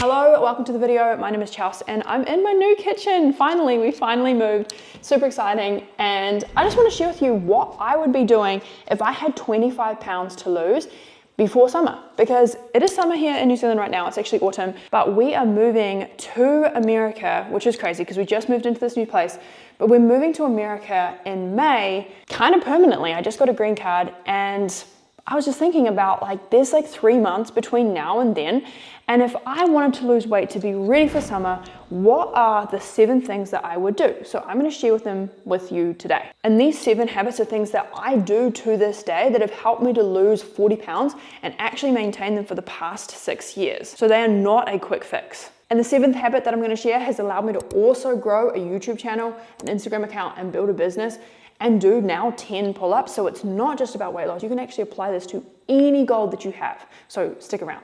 Hello, welcome to the video. My name is Chels and I'm in my new kitchen. We finally moved. Super exciting. And I just want to share with you what I would be doing if I had 25 pounds to lose before summer, because it is summer here in New Zealand right now. It's actually autumn, but we are moving to America, which is crazy because we just moved into this new place, but we're moving to America in May, kind of permanently. I just got a green card and I was just thinking about there's 3 months between now and then. And if I wanted to lose weight to be ready for summer, what are the 7 things that I would do? So I'm gonna share them with you today. And these 7 habits are things that I do to this day that have helped me to lose 40 pounds and actually maintain them for the past 6 years. So they are not a quick fix. And the 7th habit that I'm gonna share has allowed me to also grow a YouTube channel, an Instagram account, and build a business and do now 10 pull-ups. So it's not just about weight loss. You can actually apply this to any goal that you have. So stick around.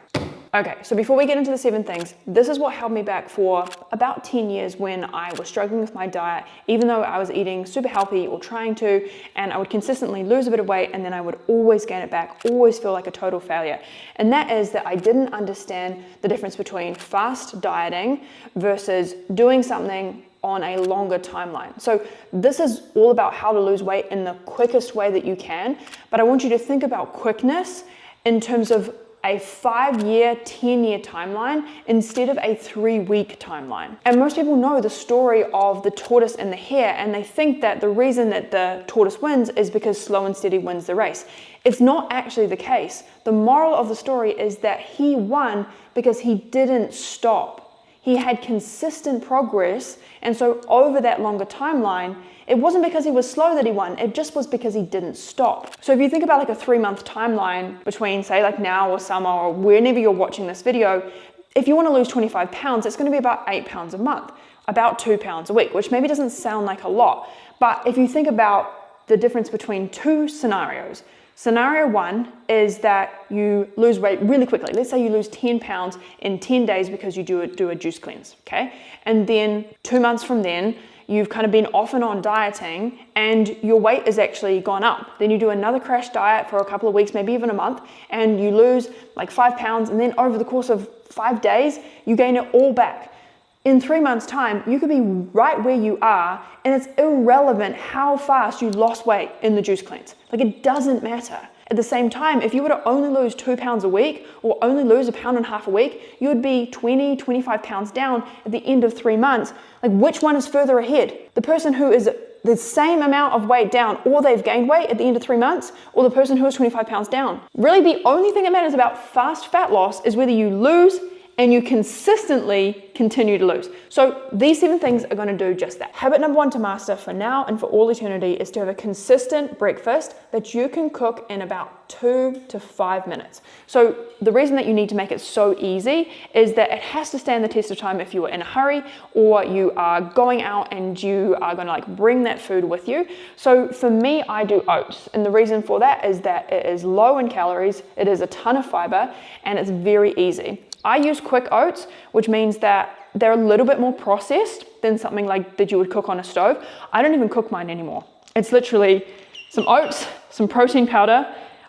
Okay, so before we get into the 7 things, this is what held me back for about 10 years when I was struggling with my diet, even though I was eating super healthy or trying to, and I would consistently lose a bit of weight and then I would always gain it back, always feel like a total failure. And that is that I didn't understand the difference between fast dieting versus doing something on a longer timeline. So this is all about how to lose weight in the quickest way that you can, but I want you to think about quickness in terms of a 5-year, 10-year timeline instead of a 3-week timeline. And most people know the story of the tortoise and the hare, and they think that the reason that the tortoise wins is because slow and steady wins the race. It's not actually the case. The moral of the story is that he won because he didn't stop. He had consistent progress, and so over that longer timeline, it wasn't because he was slow that he won, it just was because he didn't stop. So if you think about a 3-month timeline between say now or summer or whenever you're watching this video, if you want to lose 25 pounds, it's going to be about 8 pounds a month, about 2 pounds a week, which maybe doesn't sound like a lot. But if you think about the difference between 2 scenarios, Scenario 1 is that you lose weight really quickly. Let's say you lose 10 pounds in 10 days because you do a juice cleanse, okay? And then 2 months from then, you've kind of been off and on dieting and your weight has actually gone up. Then you do another crash diet for a couple of weeks, maybe even a month, and you lose 5 pounds, and then over the course of 5 days, you gain it all back. In 3 months' time, you could be right where you are, and it's irrelevant how fast you lost weight in the juice cleanse. It doesn't matter. At the same time, if you were to only lose 2 pounds a week or only lose 1.5 pounds a week, you would be 20, 25 pounds down at the end of 3 months. Which one is further ahead? The person who is the same amount of weight down or they've gained weight at the end of 3 months, or the person who is 25 pounds down? Really, the only thing that matters about fast fat loss is whether you lose and you consistently continue to lose. So these 7 things are gonna do just that. Habit number 1 to master for now and for all eternity is to have a consistent breakfast that you can cook in about 2 to 5 minutes. So the reason that you need to make it so easy is that it has to stand the test of time if you are in a hurry or you are going out and you are gonna bring that food with you. So for me, I do oats. And the reason for that is that it is low in calories, it is a ton of fiber, and it's very easy. I use quick oats, which means that they're a little bit more processed than something that you would cook on a stove. I don't even cook mine anymore. It's literally some oats, some protein powder.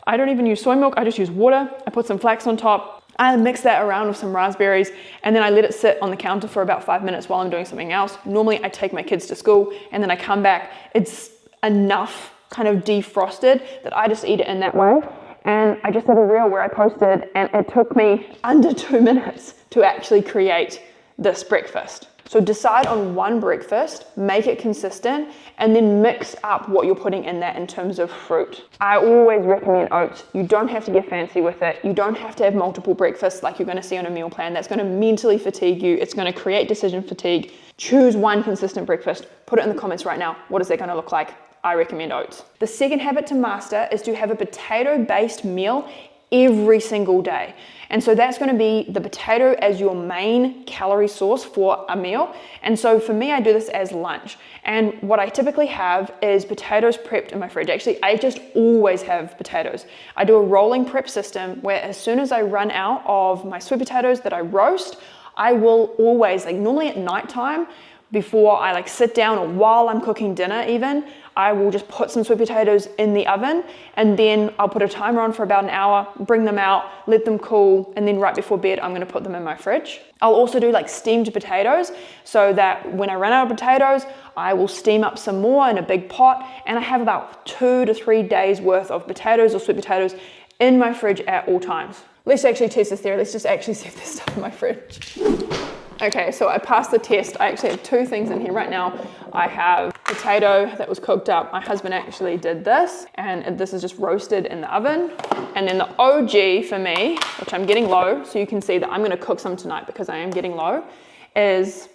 I don't even use soy milk, I just use water. I put some flax on top. I mix that around with some raspberries, and then I let it sit on the counter for about 5 minutes while I'm doing something else. Normally I take my kids to school and then I come back. It's enough kind of defrosted that I just eat it in that way. And I just did a reel where I posted, and it took me under 2 minutes to actually create this breakfast. So decide on one breakfast, make it consistent, and then mix up what you're putting in that in terms of fruit. I always recommend oats. You don't have to get fancy with it. You don't have to have multiple breakfasts like you're gonna see on a meal plan. That's gonna mentally fatigue you. It's gonna create decision fatigue. Choose one consistent breakfast. Put it in the comments right now. What is that gonna look like? I recommend oats. The second habit to master is to have a potato-based meal every single day. And so that's going to be the potato as your main calorie source for a meal. And so for me, I do this as lunch. And what I typically have is potatoes prepped in my fridge. Actually, I just always have potatoes. I do a rolling prep system where as soon as I run out of my sweet potatoes that I roast, I will always, normally at nighttime, before I sit down or while I'm cooking dinner even, I will just put some sweet potatoes in the oven, and then I'll put a timer on for about an hour, bring them out, let them cool, and then right before bed, I'm gonna put them in my fridge. I'll also do like steamed potatoes, so that when I run out of potatoes, I will steam up some more in a big pot, and I have about 2 to 3 days worth of potatoes or sweet potatoes in my fridge at all times. Let's actually test this theory. Let's just actually see if there's stuff in my fridge. Okay, so I passed the test. I actually have 2 things in here right now. I have potato that was cooked up. My husband actually did this, and this is just roasted in the oven. And then the OG for me, which I'm getting low, so you can see that I'm gonna cook some tonight because I am getting low, is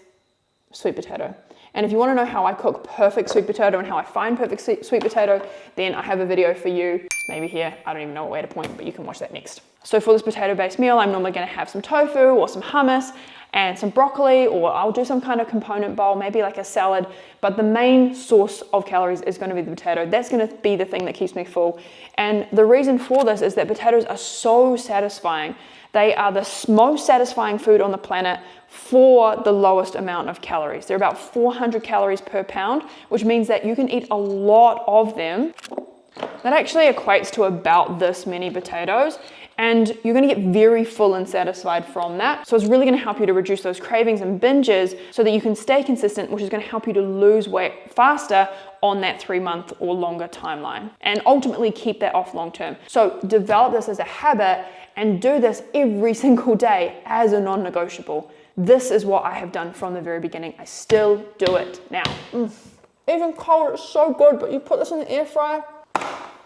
sweet potato. And if you wanna know how I cook perfect sweet potato and how I find perfect sweet potato, then I have a video for you, maybe here, I don't even know what way to point, but you can watch that next. So for this potato-based meal, I'm normally gonna have some tofu or some hummus and some broccoli, or I'll do some kind of component bowl, maybe like a salad, but the main source of calories is gonna be the potato. That's gonna be the thing that keeps me full. And the reason for this is that potatoes are so satisfying. They are the most satisfying food on the planet for the lowest amount of calories. They're about 400 calories per pound, which means that you can eat a lot of them. That actually equates to about this many potatoes, and you're gonna get very full and satisfied from that. So it's really gonna help you to reduce those cravings and binges so that you can stay consistent, which is gonna help you to lose weight faster on that 3-month or longer timeline, and ultimately keep that off long term. So develop this as a habit and do this every single day as a non-negotiable. This is what I have done from the very beginning. I still do it now. Even cold, it's so good, but you put this in the air fryer,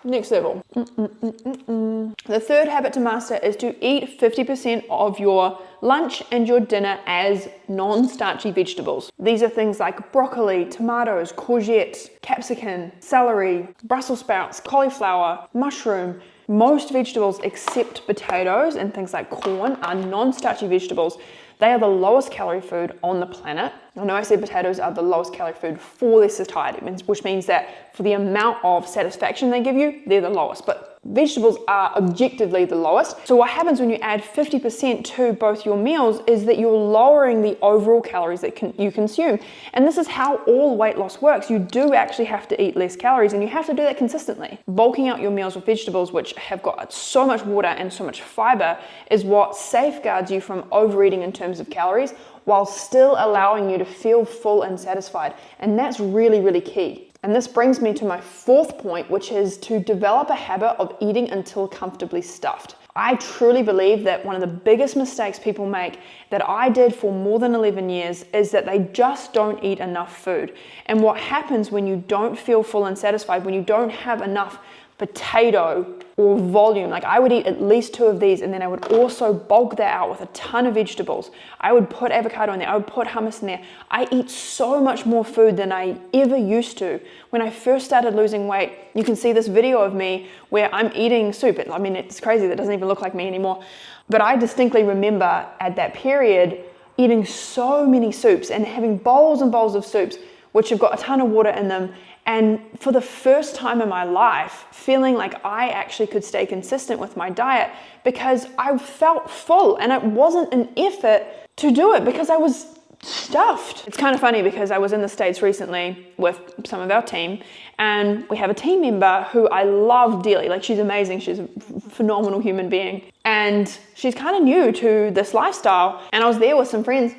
next level. The third habit to master is to eat 50% of your lunch and your dinner as non-starchy vegetables. These are things like broccoli, tomatoes, courgette, capsicum, celery, Brussels sprouts, cauliflower, mushroom. Most vegetables except potatoes and things like corn are non-starchy vegetables. They are the lowest calorie food on the planet. I know I said potatoes are the lowest calorie food for their satiety, which means that for the amount of satisfaction they give you, they're the lowest. But vegetables are objectively the lowest. So what happens when you add 50% to both your meals is that you're lowering the overall calories that you consume. And this is how all weight loss works. You do actually have to eat less calories, and you have to do that consistently. Bulking out your meals with vegetables, which have got so much water and so much fiber, is what safeguards you from overeating in terms of calories, while still allowing you to feel full and satisfied. And that's really, really key. And this brings me to my 4th point, which is to develop a habit of eating until comfortably stuffed. I truly believe that one of the biggest mistakes people make, that I did for more than 11 years, is that they just don't eat enough food. And what happens when you don't feel full and satisfied, when you don't have enough potato or volume, like I would eat at least 2 of these, and then I would also bulk that out with a ton of vegetables. I would put avocado in there, I would put hummus in there. I eat so much more food than I ever used to. When I first started losing weight, you can see this video of me where I'm eating soup. I mean, it's crazy, that doesn't even look like me anymore. But I distinctly remember at that period eating so many soups and having bowls and bowls of soups, which have got a ton of water in them. And for the first time in my life, feeling like I actually could stay consistent with my diet because I felt full, and it wasn't an effort to do it because I was stuffed. It's kind of funny because I was in the States recently with some of our team, and we have a team member who I love dearly. Like, she's amazing. She's a phenomenal human being. And she's kind of new to this lifestyle. And I was there with some friends,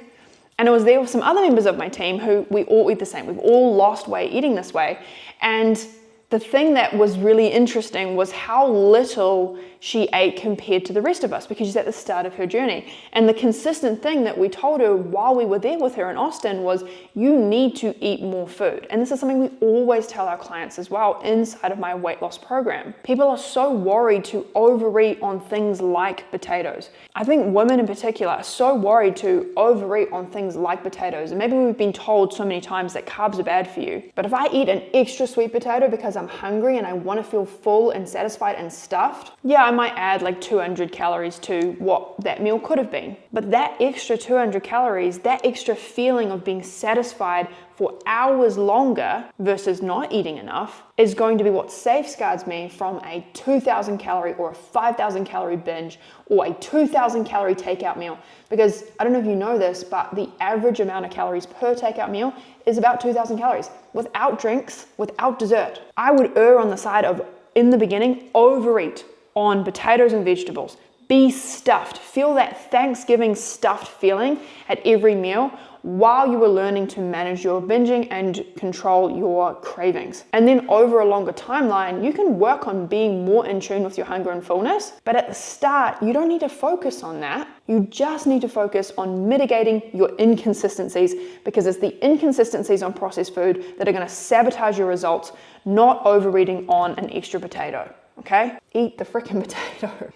and I was there with some other members of my team who we all eat the same. We've all lost weight eating this way. And the thing that was really interesting was how little she ate compared to the rest of us, because she's at the start of her journey. And the consistent thing that we told her while we were there with her in Austin was, you need to eat more food. And this is something we always tell our clients as well inside of my weight loss program. People are so worried to overeat on things like potatoes. I think women in particular are so worried to overeat on things like potatoes. And maybe we've been told so many times that carbs are bad for you. But if I eat an extra sweet potato because I'm hungry and I want to feel full and satisfied and stuffed, yeah, I might add like 200 calories to what that meal could have been. But that extra 200 calories, that extra feeling of being satisfied, for hours longer versus not eating enough is going to be what safeguards me from a 2,000 calorie or a 5,000 calorie binge or a 2,000 calorie takeout meal. Because I don't know if you know this, but the average amount of calories per takeout meal is about 2,000 calories without drinks, without dessert. I would err on the side of, in the beginning, overeat on potatoes and vegetables. Be stuffed. Feel that Thanksgiving stuffed feeling at every meal while you were learning to manage your binging and control your cravings. And then over a longer timeline, you can work on being more in tune with your hunger and fullness. But at the start, you don't need to focus on that. You just need to focus on mitigating your inconsistencies, because it's the inconsistencies on processed food that are going to sabotage your results, not overeating on an extra potato. Okay? Eat the freaking potato.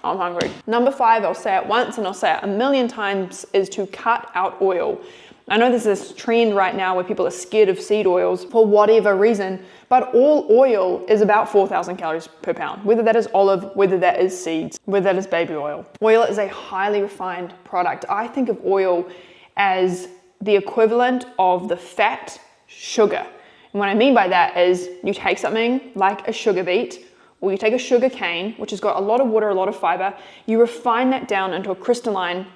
I'm hungry. Number 5, I'll say it once and I'll say it a million times, is to cut out oil. I know there's this trend right now where people are scared of seed oils for whatever reason, but all oil is about 4,000 calories per pound, whether that is olive, whether that is seeds, whether that is baby oil. Oil is a highly refined product. I think of oil as the equivalent of the fat sugar. And what I mean by that is you take something like a sugar beet, or you take a sugar cane, which has got a lot of water, a lot of fiber, you refine that down into a crystalline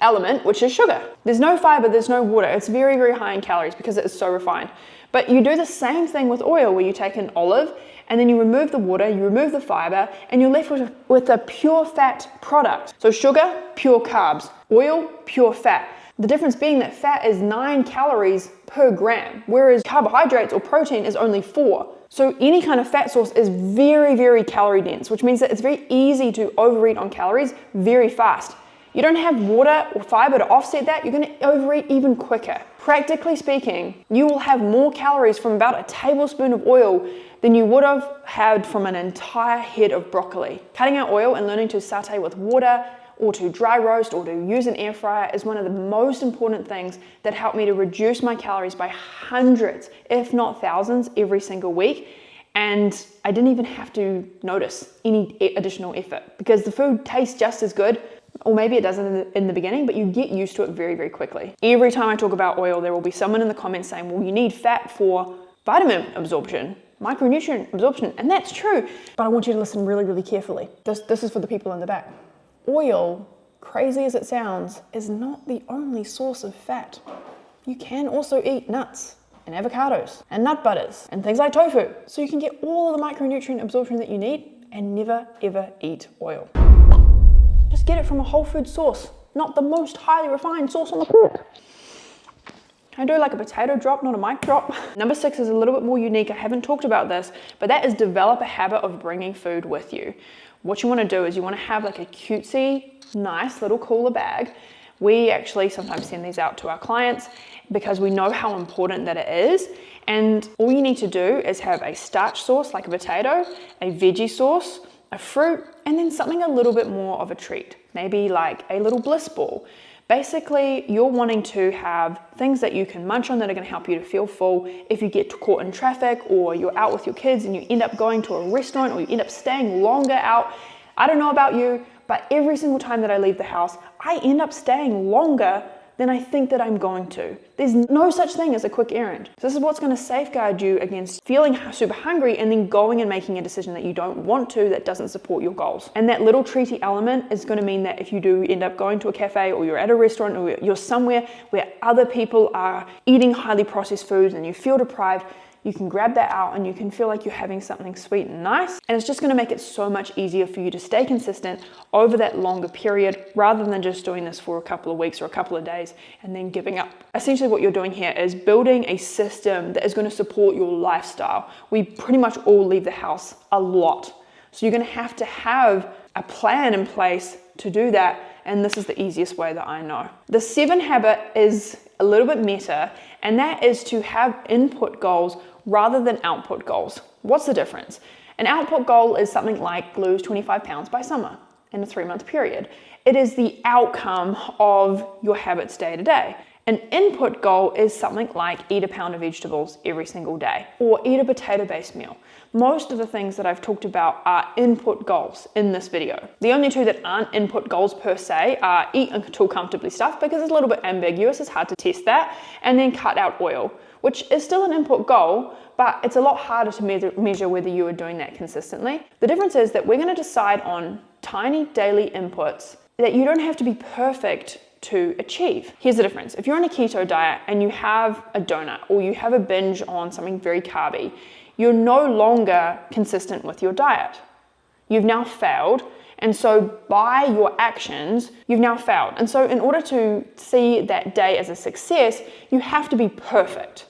element, which is sugar. There's no fiber, there's no water. It's very, very high in calories because it is so refined. But you do the same thing with oil, where you take an olive and then you remove the water, you remove the fiber, and you're left with a pure fat product. So sugar, pure carbs. Oil, pure fat. The difference being that fat is 9 calories per gram, whereas carbohydrates or protein is only 4. So any kind of fat source is very, very calorie dense, which means that it's very easy to overeat on calories very fast. You don't have water or fiber to offset that, you're going to overeat even quicker. Practically speaking, you will have more calories from about a tablespoon of oil than you would have had from an entire head of broccoli. Cutting out oil and learning to saute with water, or to dry roast, or to use an air fryer is one of the most important things that helped me to reduce my calories by hundreds, if not thousands, every single week. And I didn't even have to notice any additional effort, because the food tastes just as good, or maybe it doesn't in the beginning, but you get used to it very, very quickly. Every time I talk about oil, there will be someone in the comments saying, well, you need fat for vitamin absorption, micronutrient absorption, and that's true. But I want you to listen really, really carefully. This is for the people in the back. Oil, crazy as it sounds, is not the only source of fat. You can also eat nuts and avocados and nut butters and things like tofu, so you can get all of the micronutrient absorption that you need and never ever eat oil. Just get it from a whole food source, not the most highly refined source on the planet. I do like a potato drop, not a mic drop. Number 6 is a little bit more unique. I haven't talked about this, but that is develop a habit of bringing food with you. What you want to do is you want to have like a cutesy, nice little cooler bag. We actually sometimes send these out to our clients because we know how important that it is. And all you need to do is have a starch sauce like a potato, a veggie sauce, a fruit, and then something a little bit more of a treat. Maybe like a little bliss ball. Basically, you're wanting to have things that you can munch on that are going to help you to feel full if you get caught in traffic, or you're out with your kids and you end up going to a restaurant, or you end up staying longer out. I don't know about you, but every single time that I leave the house, I end up staying longer than I think that I'm going to. There's no such thing as a quick errand. So this is what's going to safeguard you against feeling super hungry and then going and making a decision that you don't want to, that doesn't support your goals. And that little treaty element is going to mean that if you do end up going to a cafe, or you're at a restaurant, or you're somewhere where other people are eating highly processed foods and you feel deprived, you can grab that out and you can feel like you're having something sweet and nice. And it's just going to make it so much easier for you to stay consistent over that longer period, rather than just doing this for a couple of weeks or a couple of days and then giving up. Essentially what you're doing here is building a system that is going to support your lifestyle. We pretty much all leave the house a lot. So you're going to have a plan in place to do that. And this is the easiest way that I know. The 7th habit is a little bit meta, and that is to have input goals rather than output goals. What's the difference? An output goal is something like lose 25 pounds by summer in a 3-month period. It is the outcome of your habits day to day. An input goal is something like eat a pound of vegetables every single day or eat a potato-based meal. Most of the things that I've talked about are input goals in this video. The only two that aren't input goals per se are eat until comfortably stuffed, because it's a little bit ambiguous, it's hard to test that, and then cut out oil, which is still an input goal, but it's a lot harder to measure whether you are doing that consistently. The difference is that we're going to decide on tiny daily inputs that you don't have to be perfect to achieve. Here's the difference. If you're on a keto diet and you have a donut or you have a binge on something very carby, you're no longer consistent with your diet. You've now failed, and so by your actions, you've now failed. And so in order to see that day as a success, you have to be perfect.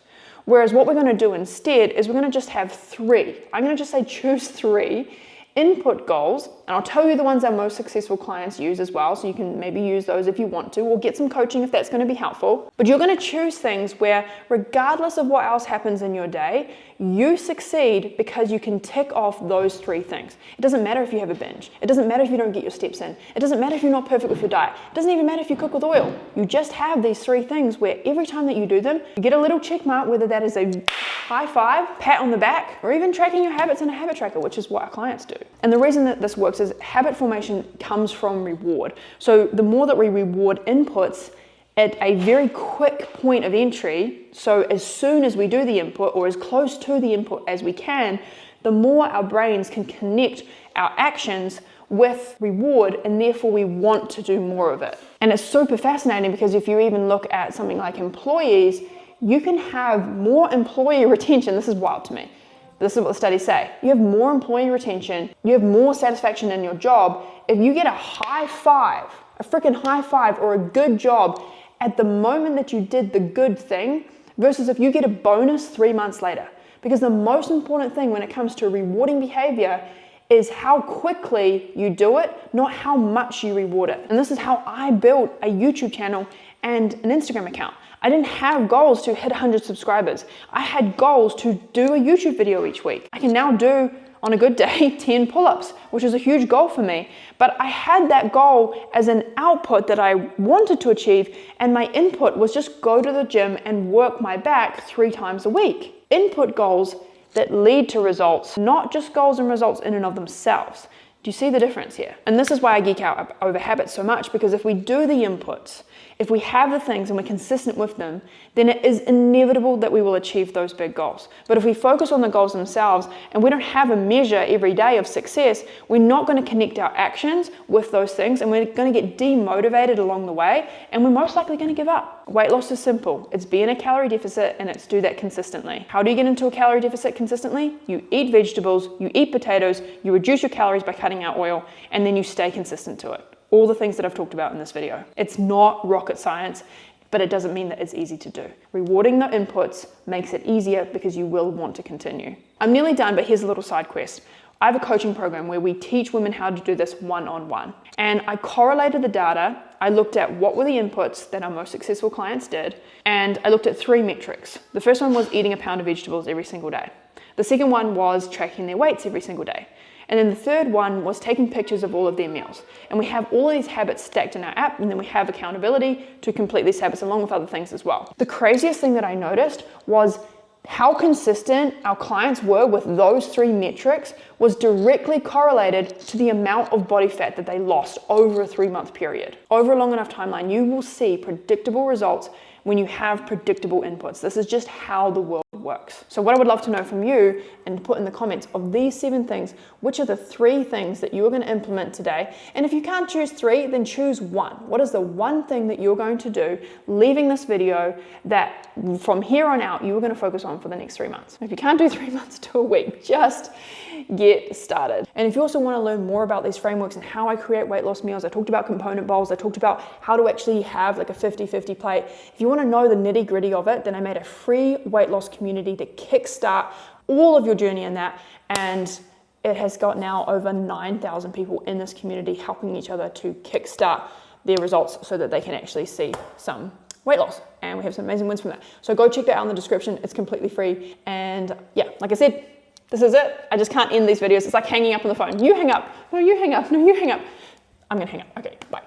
Whereas what we're going to do instead is we're going to just have three. I'm going to just say choose three input goals, and I'll tell you the ones our most successful clients use as well, so you can maybe use those if you want to, or get some coaching if that's going to be helpful. But you're going to choose things where, regardless of what else happens in your day, you succeed because you can tick off those three things. It doesn't matter if you have a binge. It doesn't matter if you don't get your steps in. It doesn't matter if you're not perfect with your diet. It doesn't even matter if you cook with oil. You just have these three things where every time that you do them, you get a little check mark, whether that is a high five, pat on the back, or even tracking your habits in a habit tracker, which is what our clients do. And the reason that this works is habit formation comes from reward. So the more that we reward inputs at a very quick point of entry, so as soon as we do the input or as close to the input as we can, the more our brains can connect our actions with reward, and therefore we want to do more of it. And it's super fascinating because if you even look at something like employees, you can have more employee retention. This is wild to me. This is what the studies say. You have more employee retention, you have more satisfaction in your job if you get a high five, a freaking high five or a good job at the moment that you did the good thing versus if you get a bonus 3 months later. Because the most important thing when it comes to rewarding behavior is how quickly you do it, not how much you reward it. And this is how I built a YouTube channel and an Instagram account. I didn't have goals to hit 100 subscribers. I had goals to do a YouTube video each week. I can now do, on a good day, 10 pull-ups, which is a huge goal for me. But I had that goal as an output that I wanted to achieve, and my input was just go to the gym and work my back 3 times a week. Input goals that lead to results, not just goals and results in and of themselves. Do you see the difference here? And this is why I geek out over habits so much, because if we do the inputs, if we have the things and we're consistent with them, then it is inevitable that we will achieve those big goals. But if we focus on the goals themselves and we don't have a measure every day of success, we're not going to connect our actions with those things, and we're going to get demotivated along the way, and we're most likely going to give up. Weight loss is simple. It's be in a calorie deficit, and it's do that consistently. How do you get into a calorie deficit consistently? You eat vegetables, you eat potatoes, you reduce your calories by cutting out oil, and then you stay consistent to it. All the things that I've talked about in this video. It's not rocket science, but it doesn't mean that it's easy to do. Rewarding the inputs makes it easier because you will want to continue. I'm nearly done, but here's a little side quest. I have a coaching program where we teach women how to do this one-on-one. And I correlated the data. I looked at what were the inputs that our most successful clients did, and I looked at 3 metrics. The first one was eating a pound of vegetables every single day. The second one was tracking their weights every single day. And then the third one was taking pictures of all of their meals. And we have all of these habits stacked in our app, and then we have accountability to complete these habits along with other things as well. The craziest thing that I noticed was how consistent our clients were with those 3 metrics was directly correlated to the amount of body fat that they lost over a 3-month period. Over a long enough timeline, you will see predictable results when you have predictable inputs. This is just how the world works. So what I would love to know from you, and put in the comments, of these 7 things, which are the 3 things that you're going to implement today? And if you can't choose 3, then choose 1. What is the one thing that you're going to do, leaving this video, that from here on out, you're going to focus on for the next 3 months? If you can't do 3 months to a week, just get started. And if you also want to learn more about these frameworks and how I create weight loss meals, I talked about component bowls, I talked about how to actually have like a 50-50 plate. If you want to know the nitty gritty of it, then I made a free weight loss community to kickstart all of your journey in that. And it has got now over 9,000 people in this community helping each other to kickstart their results so that they can actually see some weight loss. And we have some amazing wins from that. So go check that out in the description. It's completely free. And yeah, like I said, this is it. I just can't end these videos. It's like hanging up on the phone. You hang up. No, you hang up. No, you hang up. I'm going to hang up. Okay, bye.